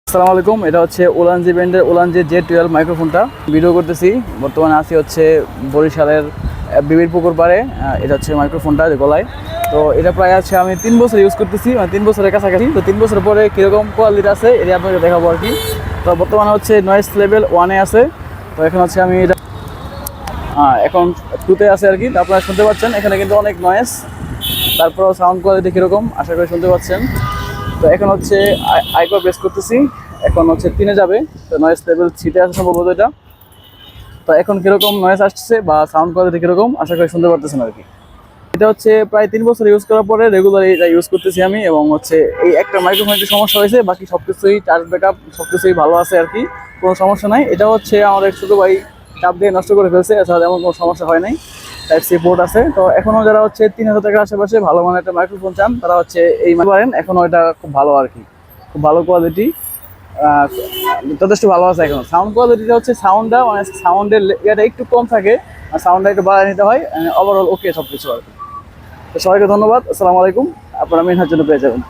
আসসালামু আলাইকুম। এটা হচ্ছে ওলানজি ব্র্যান্ডের ওলানজি J12 মাইক্রোফোনটা ভিডিও করতেছি। বর্তমানে আছি হচ্ছে বরিশালের বিবির পুকুর পাড়ে। এটা হচ্ছে মাইক্রোফোনটা গলায়। তো এটা প্রায় আছে আমি 3 বছর ইউজ করতেছি, মানে 3 বছরের কাছাকাছি। তো 3 বছর পরে কীরকম কোয়ালিটি আছে এটা আপনাকে দেখাবো আর কি। তো বর্তমানে হচ্ছে নয়েজ লেভেল 1-এ আছে। তো এখন হচ্ছে আমি এটা এখন 2-তে আছে আর কি। তো আপনারা শুনতে পাচ্ছেন এখানে কিন্তু অনেক নয়েজ, তারপরেও সাউন্ড কোয়ালিটি কীরকম আশা করি শুনতে পাচ্ছেন। তো এখন হচ্ছে আইকো প্রেস করতেছি, এখন হচ্ছে 3-এ যাবে। তো নয়েজ লেভেল 3-তে আছে সম্ভবত এটা। তো এখন কীরকম নয়েজ আসছে বা সাউন্ড কোয়ালিটি কীরকম আশা করি শুনতে পারতেছেন আর কি। এটা হচ্ছে প্রায় 3 বছর ইউজ করার পরে রেগুলার এটা ইউজ করতেছি আমি। এবং হচ্ছে এই একটা মাইক্রোফোনের একটু সমস্যা হয়েছে, বাকি সব কিছুই চার্জ ব্যাকআপ সব কিছুই ভালো আছে আর কি, কোনো সমস্যা নাই। এটা হচ্ছে আমাদের ছোটো ভাই চাপ দিয়ে নষ্ট করে ফেলছে, এছাড়া এমন কোনো সমস্যা হয় নাই। টাইপ সি পোর্ট আছে। তো এখনও যারা হচ্ছে 3000 টাকার আশেপাশে ভালো মানের একটা মাইক্রোফোন চান তারা হচ্ছে এই পারেন। এখনও এটা খুব ভালো আর কি, খুব ভালো কোয়ালিটি, যথেষ্ট ভালো আছে। এখন সাউন্ড কোয়ালিটিটা হচ্ছে সাউন্ডটা মানে সাউন্ডের ইয়েটা একটু কম থাকে, আর সাউন্ডটা একটু বাড়ায় নিতে হয়। ওভারঅল ওকে সব কিছু আর কি। তো সবাইকে ধন্যবাদ। আসসালামু আলাইকুম। আপনারা মেনহার জন্য পেয়ে যাবেন।